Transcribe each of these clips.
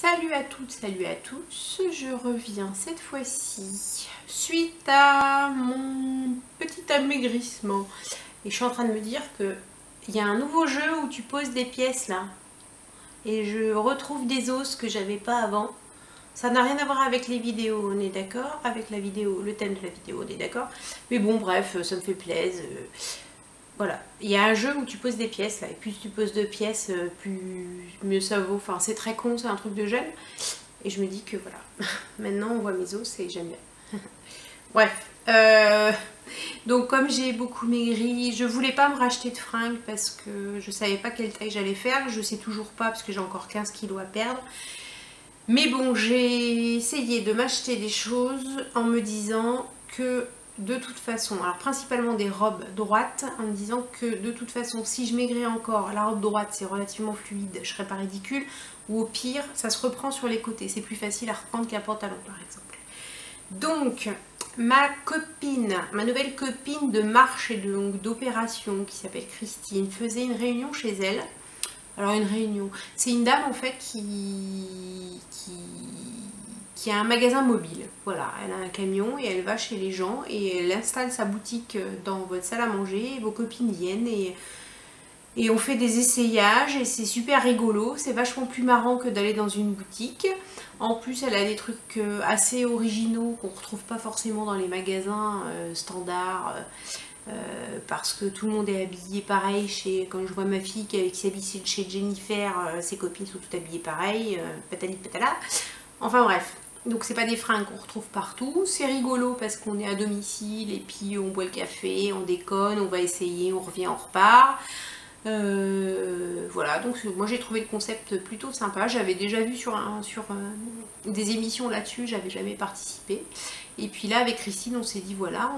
Salut à toutes, salut à tous, je reviens cette fois-ci suite à mon petit amaigrissement. Et je suis en train de me dire que il y a un nouveau jeu où tu poses des pièces là. Et je retrouve des os que j'avais pas avant. Ça n'a rien à voir avec les vidéos, on est d'accord? Avec la vidéo, le thème de la vidéo, on est d'accord? Mais bon, bref, ça me fait plaisir. Voilà, il y a un jeu où tu poses des pièces là, et plus tu poses de pièces, mieux ça vaut. Enfin, c'est très con, c'est un truc de jeune. Et je me dis que voilà, maintenant on voit mes os et j'aime bien. Bref, donc comme j'ai beaucoup maigri, je voulais pas me racheter de fringues parce que je savais pas quelle taille j'allais faire. Je sais toujours pas parce que j'ai encore 15 kilos à perdre. Mais bon, j'ai essayé de m'acheter des choses en me disant que de toute façon, alors principalement des robes droites, en me disant que de toute façon, si je maigris encore, la robe droite c'est relativement fluide, je serais pas ridicule, ou au pire, ça se reprend sur les côtés, c'est plus facile à reprendre qu'un pantalon par exemple. Donc, ma copine, ma nouvelle copine de marche et d'opération qui s'appelle Christine, faisait une réunion chez elle. Alors une réunion, c'est une dame en fait qui a un magasin mobile. Voilà, elle a un camion et elle va chez les gens et elle installe sa boutique dans votre salle à manger. Et vos copines viennent et on fait des essayages et c'est super rigolo. C'est vachement plus marrant que d'aller dans une boutique. En plus, elle a des trucs assez originaux qu'on ne retrouve pas forcément dans les magasins standards. Parce que tout le monde est habillé pareil. Quand je vois ma fille qui s'habille chez Jennifer, ses copines sont toutes habillées pareil, patali patala. Enfin bref, donc c'est pas des fringues qu'on retrouve partout. C'est rigolo parce qu'on est à domicile et puis on boit le café, on déconne, on va essayer, on revient, on repart. Voilà, donc moi j'ai trouvé le concept plutôt sympa. J'avais déjà vu sur des émissions là-dessus, j'avais jamais participé. Et puis là avec Christine on s'est dit voilà,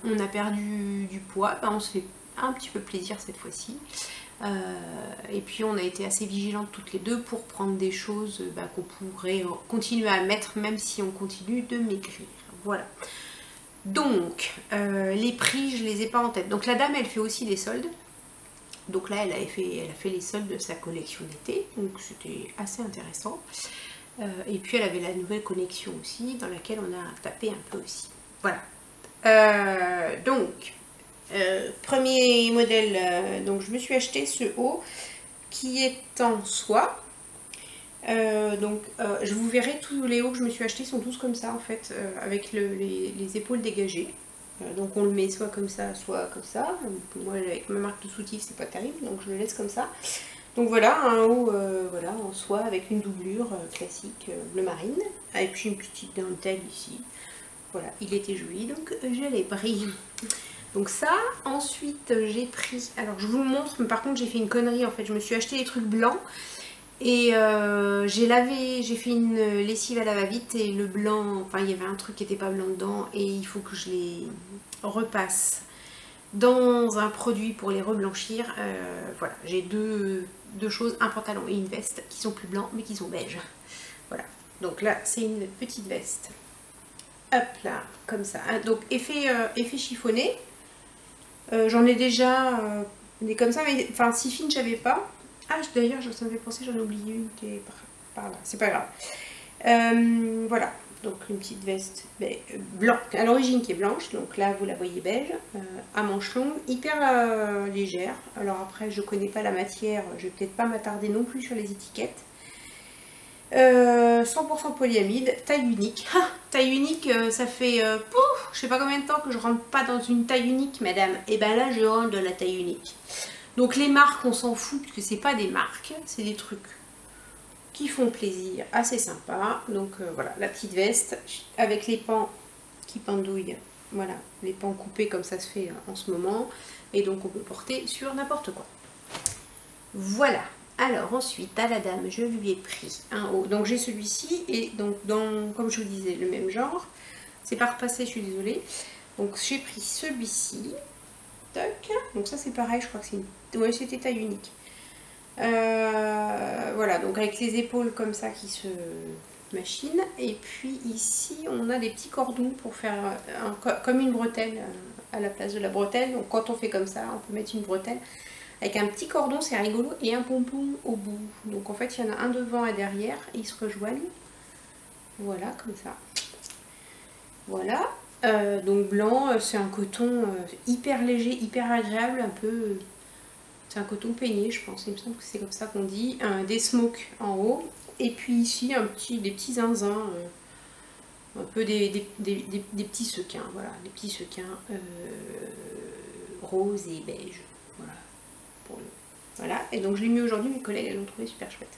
on a perdu du poids, ben, on se fait un petit peu plaisir cette fois-ci. Et puis on a été assez vigilantes toutes les deux pour prendre des choses qu'on pourrait continuer à mettre même si on continue de maigrir. Voilà. Donc les prix je les ai pas en tête. Donc la dame elle fait aussi des soldes. Donc là, elle a fait les soldes de sa collection d'été, donc c'était assez intéressant. Et puis elle avait la nouvelle collection aussi, dans laquelle on a tapé un peu aussi. Voilà. Donc, premier modèle, donc je me suis acheté ce haut qui est en soie. Je vous verrai, tous les hauts que je me suis achetés sont tous comme ça en fait, avec les épaules dégagées. Donc on le met soit comme ça, soit comme ça. Moi avec ma marque de soutif c'est pas terrible, donc je le laisse comme ça. Donc voilà, un haut voilà, en soie avec une doublure classique bleu marine, et puis une petite dentelle ici. Voilà, il était joli, donc je l'ai pris. Donc ça, ensuite j'ai pris, alors je vous le montre, mais par contre j'ai fait une connerie en fait, je me suis acheté des trucs blancs. Et j'ai fait une lessive à la va-vite et le blanc, enfin il y avait un truc qui n'était pas blanc dedans et il faut que je les repasse dans un produit pour les reblanchir. Voilà, j'ai deux choses, un pantalon et une veste qui sont plus blancs mais qui sont beiges. Voilà, donc là c'est une petite veste. Hop là, comme ça. Donc effet chiffonné. J'en ai déjà des comme ça, mais enfin si fine j'avais pas. Ah, d'ailleurs, ça me fait penser, j'en ai oublié une qui est par là, c'est pas grave. Voilà, donc une petite veste blanche, à l'origine qui est blanche, donc là vous la voyez beige, à manches longues, hyper légère. Alors après, je connais pas la matière, je vais peut-être pas m'attarder non plus sur les étiquettes. 100% polyamide, taille unique. Ah, taille unique, ça fait je sais pas combien de temps que je rentre pas dans une taille unique, madame. Et ben là, je rentre dans la taille unique. Donc les marques, on s'en fout parce que c'est pas des marques, c'est des trucs qui font plaisir, assez sympa. Donc voilà, la petite veste avec les pans qui pendouillent. Voilà, les pans coupés comme ça se fait en ce moment. Et donc on peut porter sur n'importe quoi. Voilà. Alors ensuite, à la dame, je lui ai pris un haut. Donc j'ai celui-ci et donc comme je vous disais, le même genre. C'est pas repassé, je suis désolée. Donc j'ai pris celui-ci. Donc ça c'est pareil, je crois que c'est ouais, c'était taille unique. Voilà, donc avec les épaules comme ça qui se machinent. Et puis ici on a des petits cordons pour faire comme une bretelle à la place de la bretelle. Donc quand on fait comme ça, on peut mettre une bretelle. avec un petit cordon, c'est rigolo, et un pompon au bout. Donc en fait, il y en a un devant et derrière, et ils se rejoignent. Voilà, comme ça. Voilà. Donc blanc, c'est un coton hyper léger, hyper agréable, un peu... c'est un coton peigné, je pense, il me semble que c'est comme ça qu'on dit. Des smokes en haut. Et puis ici, des petits zinzins, un peu des petits sequins, voilà, des petits sequins roses et beige. Voilà. Voilà, et donc je l'ai mis aujourd'hui, mes collègues elles l'ont trouvé super chouette.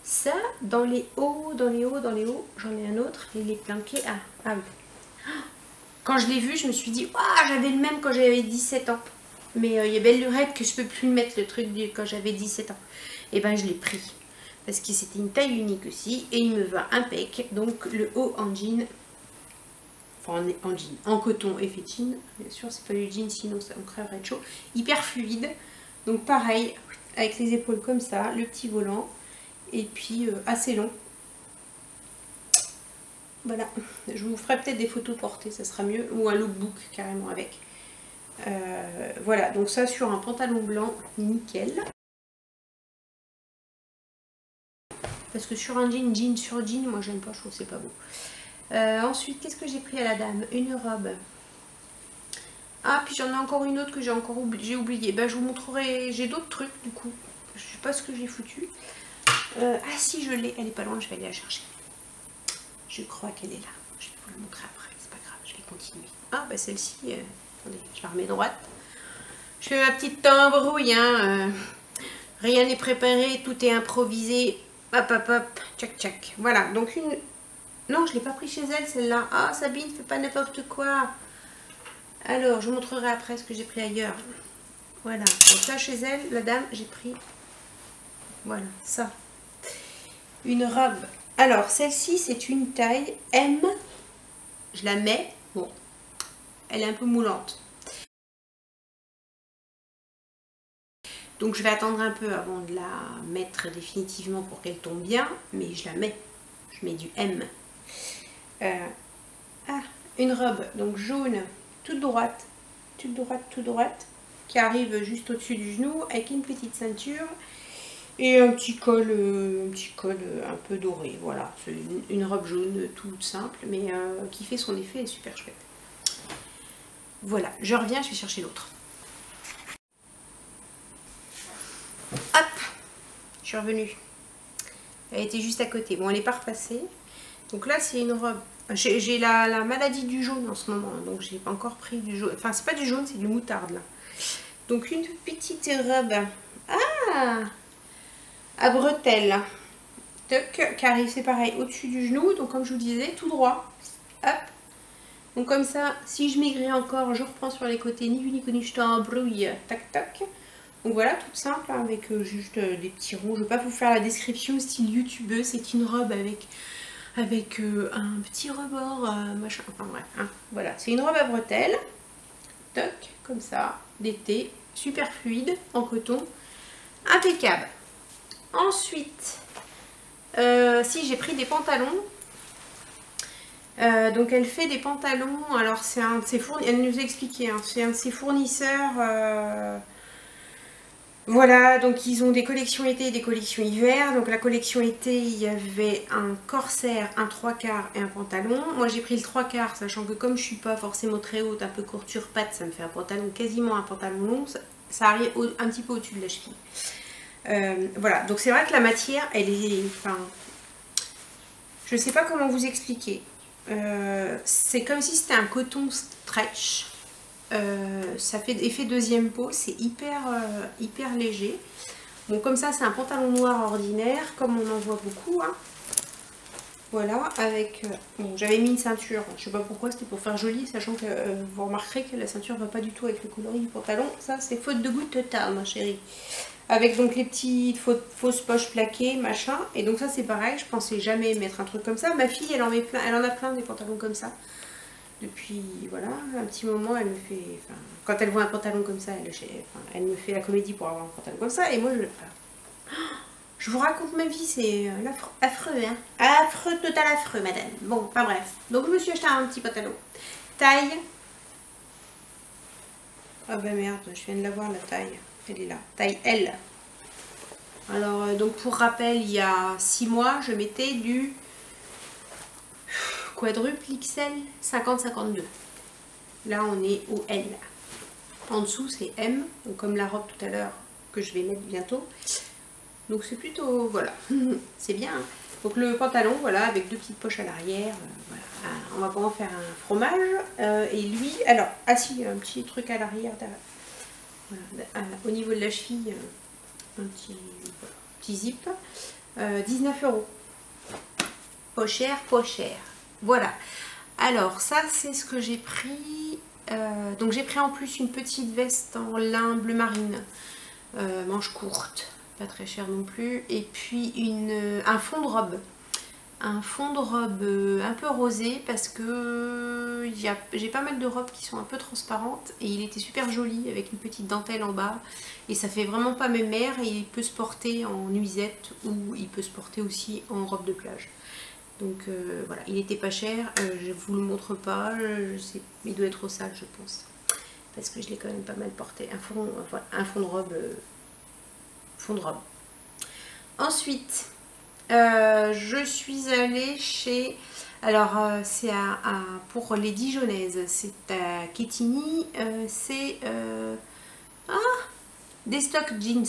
Ça, dans les hauts, j'en ai un autre, il est planqué. Ah oui. Quand je l'ai vu, je me suis dit, waouh, j'avais le même quand j'avais 17 ans. Mais il y a belle lurette que je peux plus mettre le truc quand j'avais 17 ans. Et ben je l'ai pris. Parce que c'était une taille unique aussi. Et il me va impec. Donc le haut en jean. Enfin en jean. En coton effet jean. Bien sûr, c'est pas du jean, sinon ça me crèverait de chaud. Hyper fluide. Donc pareil, avec les épaules comme ça. Le petit volant. Et puis assez long. Voilà. Je vous ferai peut-être des photos portées, ça sera mieux. Ou un lookbook carrément avec. Voilà, donc ça sur un pantalon blanc, nickel. Parce que sur un jean sur jean, moi j'aime pas, je trouve que c'est pas beau. Ensuite, qu'est-ce que j'ai pris à la dame? Une robe. Ah, puis j'en ai encore une autre que j'ai oublié. Ben, je vous montrerai, j'ai d'autres trucs du coup. Je sais pas ce que j'ai foutu. Ah si, je l'ai, elle est pas loin, je vais aller la chercher. Je crois qu'elle est là. Je vais vous la montrer après, c'est pas grave, je vais continuer. Ah, bah celle-ci... attendez, je la remets droite. Je fais ma petite embrouille, hein. Rien n'est préparé, tout est improvisé. Hop, hop, hop, tchac, tchac. Voilà, donc une... Non, je ne l'ai pas pris chez elle, celle-là. Ah, Sabine, fais pas n'importe quoi. Alors, je vous montrerai après ce que j'ai pris ailleurs. Voilà, donc là, chez elle, la dame, j'ai pris... Voilà, ça. Une robe. Alors, celle-ci, c'est une taille M. Je la mets. Bon, elle est un peu moulante. Donc je vais attendre un peu avant de la mettre définitivement pour qu'elle tombe bien, mais je la mets. Je mets du M. Une robe donc jaune, toute droite, qui arrive juste au-dessus du genou, avec une petite ceinture et un petit col un peu doré. Voilà, c'est une robe jaune toute simple, mais qui fait son effet, elle est super chouette. Voilà, je reviens, je vais chercher l'autre. Hop, je suis revenue. Elle était juste à côté. Bon, elle n'est pas repassée. Donc là, c'est une robe. J'ai la maladie du jaune en ce moment. Donc, j'ai pas encore pris du jaune. Enfin, c'est pas du jaune, c'est du moutarde, là. Donc, une petite robe. Ah, à bretelles. Toc, qui arrive, c'est pareil, au-dessus du genou. Donc, comme je vous disais, tout droit. Hop. Donc, comme ça, si je maigris encore, je reprends sur les côtés. Ni vu ni connu, je t'embrouille. Tac, tac. Donc voilà, toute simple, hein, avec juste des petits ronds. Je ne vais pas vous faire la description style youtubeuse. C'est une robe avec un petit rebord, machin. Enfin bref, hein, voilà. C'est une robe à bretelles. Toc, comme ça, d'été. Super fluide, en coton. Impeccable. Ensuite, si j'ai pris des pantalons. Donc elle fait des pantalons. Alors c'est un de ses fournisseurs. Elle nous a expliqué. Hein, c'est un de ses fournisseurs... Voilà, donc ils ont des collections été et des collections hiver. Donc la collection été, il y avait un corsaire, un 3/4 et un pantalon. Moi j'ai pris le 3/4, sachant que comme je suis pas forcément très haute, un peu courture patte, ça me fait un pantalon, quasiment un pantalon long. Ça arrive un petit peu au-dessus de la cheville. Voilà, donc c'est vrai que la matière, elle est... Enfin, je sais pas comment vous expliquer. C'est comme si c'était un coton stretch. Ça fait effet deuxième peau, c'est hyper léger. Bon, comme ça, c'est un pantalon noir ordinaire, comme on en voit beaucoup. Hein. Voilà, avec... bon, j'avais mis une ceinture, je sais pas pourquoi, c'était pour faire joli, sachant que vous remarquerez que la ceinture va pas du tout avec le coloris du pantalon. Ça, c'est faute de goût total, ma chérie. Avec donc les petites fausses poches plaquées, machin. Et donc ça, c'est pareil, je pensais jamais mettre un truc comme ça. Ma fille, elle en a plein des pantalons comme ça. Depuis, voilà, un petit moment, elle me fait... Enfin, quand elle voit un pantalon comme ça, elle me fait la comédie pour avoir un pantalon comme ça. Et moi, je vous raconte ma vie, c'est affreux, hein. Affreux, total affreux, madame. Bon, enfin bref. Donc, je me suis acheté un petit pantalon. Taille Ah bah merde, je viens de la voir la taille. Elle est là, taille L. Alors donc pour rappel, il y a 6 mois, je mettais du quadruple XL 50-52. Là on est au L. En dessous c'est M, donc comme la robe tout à l'heure que je vais mettre bientôt. Donc c'est plutôt, voilà, c'est bien. Hein. Donc le pantalon, voilà, avec 2 petites poches à l'arrière. Voilà. On va pas en faire un fromage. Et lui, alors, ah si, il y a un petit truc à l'arrière. Voilà, au niveau de la cheville, un petit zip. 19 €. Pas cher, pas cher. Voilà. Alors ça c'est ce que j'ai pris. Donc j'ai pris en plus une petite veste en lin bleu marine. Manche courte. Pas très cher non plus. Et puis un fond de robe. Un fond de robe un peu rosé parce que j'ai pas mal de robes qui sont un peu transparentes et il était super joli avec une petite dentelle en bas et ça fait vraiment pas mes mères et il peut se porter en nuisette ou il peut se porter aussi en robe de plage. Donc voilà, il était pas cher, je vous le montre pas, je sais, il doit être au sale je pense parce que je l'ai quand même pas mal porté, un fond de robe. Ensuite je suis allée chez, alors c'est pour les Dijonnaises, c'est à Quetigny, c'est des stocks jeans.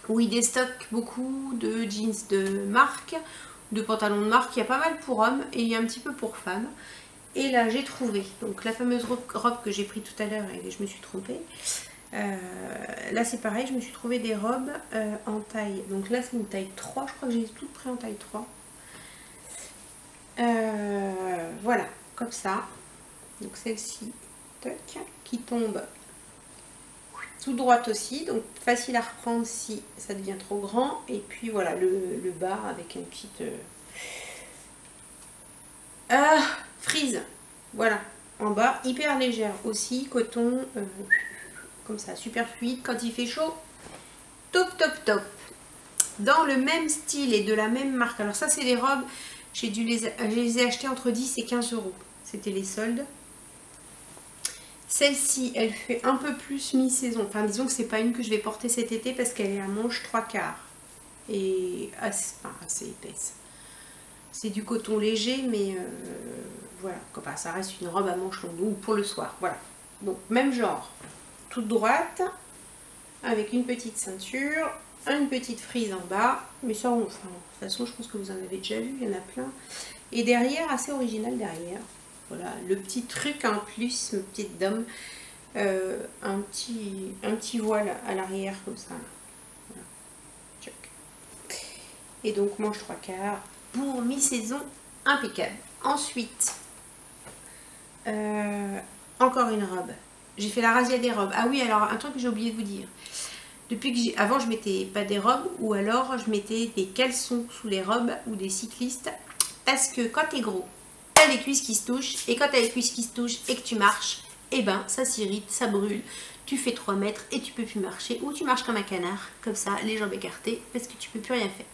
Oui, des stocks, beaucoup de jeans de marque, de pantalons de marque, il y a pas mal pour hommes et il y a un petit peu pour femmes. Et là j'ai trouvé, donc la fameuse robe que j'ai pris tout à l'heure et je me suis trompée. Là c'est pareil, je me suis trouvé des robes en taille, donc là c'est une taille 3, je crois que j'ai toutes pris en taille 3. Voilà, comme ça. Donc celle-ci, qui tombe tout droite aussi, donc facile à reprendre si ça devient trop grand. Et puis voilà, le bas avec une petite frise, voilà, en bas, hyper légère aussi, coton, comme ça, super fluide. Quand il fait chaud, top top top. Dans le même style et de la même marque. Alors ça c'est les robes, je les ai achetées entre 10 et 15 €. C'était les soldes. Celle-ci, elle fait un peu plus mi-saison. Enfin disons que c'est pas une que je vais porter cet été parce qu'elle est à manche 3/4 et assez épaisse. C'est du coton léger, mais voilà, enfin, ça reste une robe à manches longues ou pour le soir. Voilà. Donc même genre, toute droite, avec une petite ceinture, une petite frise en bas, mais ça, enfin, de toute façon, je pense que vous en avez déjà vu, il y en a plein. Et derrière, assez original derrière. Voilà, le petit truc en plus, ma petite dame, un petit voile à l'arrière comme ça. Voilà. Et donc manche 3/4 pour mi-saison, impeccable. Ensuite, encore une robe. J'ai fait la razzia des robes. Ah oui, alors un truc que j'ai oublié de vous dire. Depuis que avant je mettais pas des robes ou alors je mettais des caleçons sous les robes ou des cyclistes parce que quand t'es gros, t'as les cuisses qui se touchent et quand t'as les cuisses qui se touchent et que tu marches, et ben ça s'irrite, ça brûle. Tu fais 3 mètres et tu peux plus marcher ou tu marches comme un canard, comme ça, les jambes écartées parce que tu peux plus rien faire.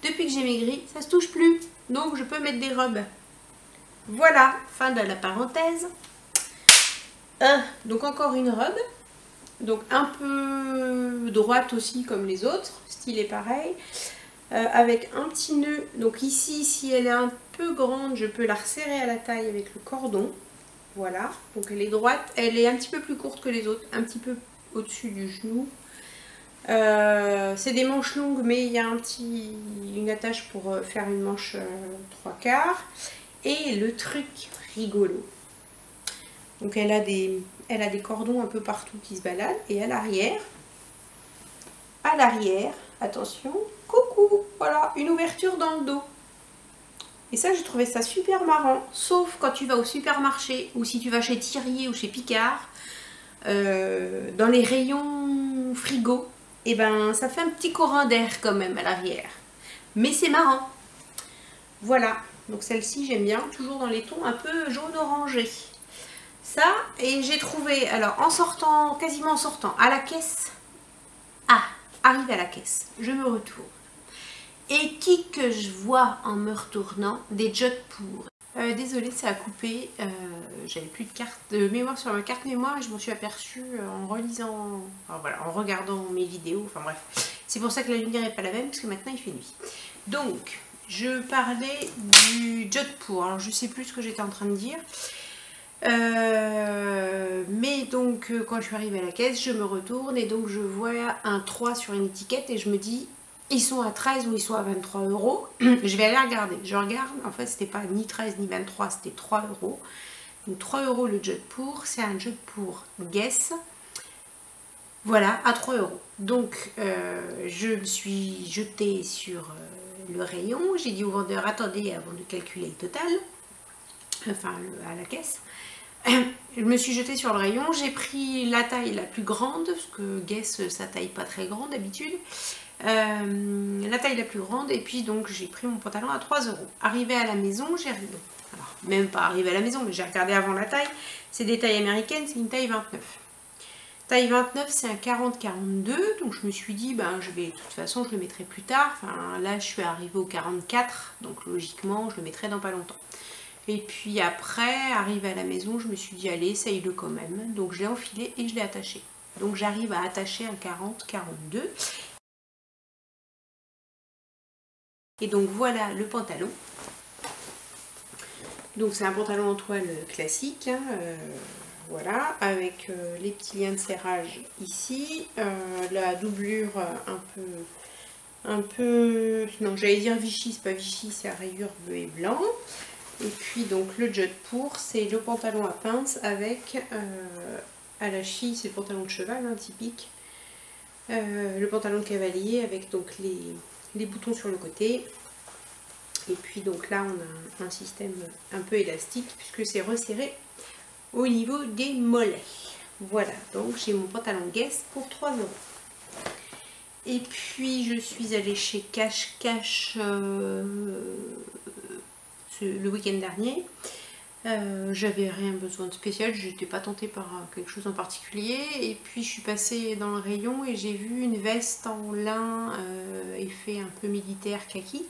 Depuis que j'ai maigri, ça se touche plus, donc je peux mettre des robes. Voilà, fin de la parenthèse. Donc encore une robe. Donc un peu droite aussi comme les autres, style est pareil, avec un petit nœud. Donc ici, si elle est un peu grande, je peux la resserrer à la taille avec le cordon. Voilà, donc elle est droite, elle est un petit peu plus courte que les autres, un petit peu au-dessus du genou. C'est des manches longues, mais il y a une attache pour faire une manche 3/4. Et le truc rigolo, donc elle a des cordons un peu partout qui se baladent. Et à l'arrière, attention, coucou, voilà, une ouverture dans le dos. Et ça, j'ai trouvé ça super marrant. Sauf quand tu vas au supermarché ou si tu vas chez Thierry ou chez Picard, dans les rayons frigo, et ben ça fait un petit courant d'air quand même à l'arrière. Mais c'est marrant. Voilà, donc celle-ci j'aime bien, toujours dans les tons un peu jaune-orangé. Ça, et j'ai trouvé, alors en sortant, quasiment en sortant, à la caisse, arrive à la caisse, je me retourne. Et qui que je vois en me retournant, des jodhpurs. Désolée, ça a coupé, j'avais plus de mémoire sur ma carte mémoire et je m'en suis aperçue en relisant, enfin, voilà, en regardant mes vidéos, enfin bref. C'est pour ça que la lumière n'est pas la même, parce que maintenant il fait nuit. Donc, je parlais du Jodhpur. Alors, je sais plus ce que j'étais en train de dire. Mais donc, quand je suis arrivée à la caisse, je me retourne et donc je vois un 3 sur une étiquette et je me dis, ils sont à 13 ou ils sont à 23 euros. Je vais aller regarder. Je regarde, en fait, c'était pas ni 13 ni 23, c'était 3 euros. Donc 3 euros le Jodhpur, c'est un Jodhpur Guess. Voilà, à 3 euros. Donc, je me suis jetée sur le rayon. J'ai dit au vendeur, attendez avant de calculer le total. Enfin, à la caisse. Je me suis jetée sur le rayon. J'ai pris la taille la plus grande, parce que Guess, sa taille pas très grande d'habitude. La taille la plus grande. Et puis, donc, j'ai pris mon pantalon à 3 euros. Arrivée à la maison, j'ai... Alors, même pas arrivée à la maison, mais j'ai regardé avant la taille. C'est des tailles américaines, c'est une taille 29. Taille 29, c'est un 40-42, donc je me suis dit, ben, je vais, de toute façon, je le mettrai plus tard. Enfin, là, je suis arrivée au 44, donc logiquement, je le mettrai dans pas longtemps. Et puis après, arrivée à la maison, je me suis dit, allez, essaye-le quand même. Donc, je l'ai enfilé et je l'ai attaché. Donc, j'arrive à attacher un 40-42. Et donc, voilà le pantalon. Donc, c'est un pantalon en toile classique, hein, voilà, avec les petits liens de serrage ici, la doublure un peu, non, j'allais dire Vichy, c'est pas Vichy, c'est à rayures bleu et blanc. Et puis donc le Jodhpur, c'est le pantalon à pince avec à la chie, c'est le pantalon de cheval, hein, typique. Le pantalon de cavalier avec donc les boutons sur le côté. Et puis donc là, on a un système un peu élastique puisque c'est resserré au niveau des mollets. Voilà, donc j'ai mon pantalon Guess pour 3 euros. Et puis je suis allée chez Cash Cash le week-end dernier. J'avais rien besoin de spécial, j'étais pas tentée par quelque chose en particulier. Et puis je suis passée dans le rayon et j'ai vu une veste en lin effet un peu militaire kaki,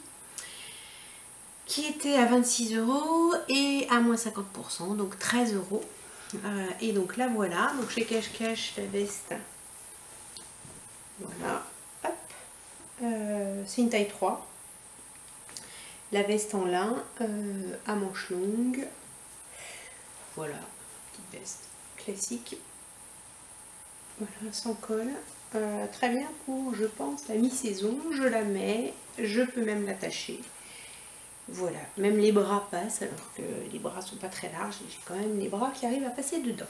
qui était à 26 euros et à moins 50%, donc 13 euros. Et donc là voilà, donc chez Cash Cash la veste, voilà, hop, c'est une taille 3. La veste en lin à manches longues, voilà, petite veste classique, voilà, sans col, très bien pour, je pense, la mi-saison. Je la mets, je peux même l'attacher. Voilà, même les bras passent, alors que les bras sont pas très larges, et j'ai quand même les bras qui arrivent à passer dedans.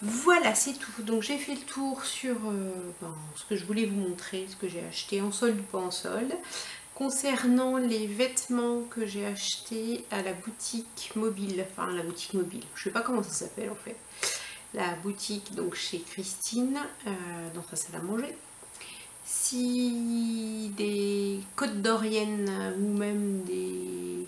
Voilà, c'est tout. Donc j'ai fait le tour sur ce que je voulais vous montrer, ce que j'ai acheté en solde ou pas en solde. Concernant les vêtements que j'ai achetés à la boutique mobile, enfin la boutique mobile, je sais pas comment ça s'appelle en fait, la boutique donc chez Christine, dans sa salle à manger. Si des Côtes d'Orienne ou même des...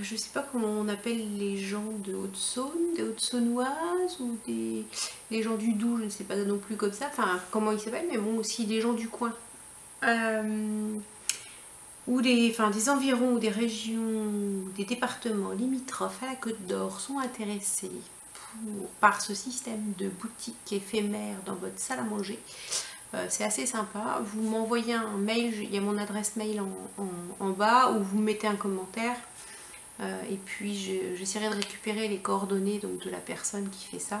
je sais pas comment on appelle les gens de Haute-Saône, des Hautes-Saônoises ou les gens du Doubs, je ne sais pas non plus comme ça, enfin comment ils s'appellent, mais bon aussi des gens du coin. Ou des environs ou des régions, des départements limitrophes à la Côte d'Or sont intéressés par ce système de boutique éphémère dans votre salle à manger. C'est assez sympa. Vous m'envoyez un mail, il y a mon adresse mail en bas, ou vous mettez un commentaire. Et puis j'essaierai de récupérer les coordonnées donc, de la personne qui fait ça.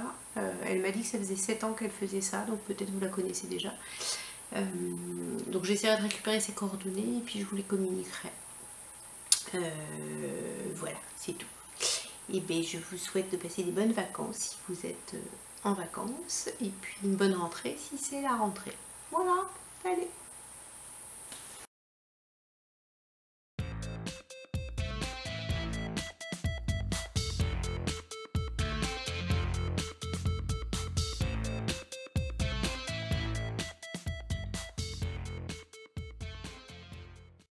Elle m'a dit que ça faisait 7 ans qu'elle faisait ça, donc peut-être vous la connaissez déjà. Donc j'essaierai de récupérer ses coordonnées et puis je vous les communiquerai. Voilà, c'est tout. Et bien je vous souhaite de passer des bonnes vacances si vous êtes en vacances, et puis une bonne rentrée si c'est la rentrée. Voilà.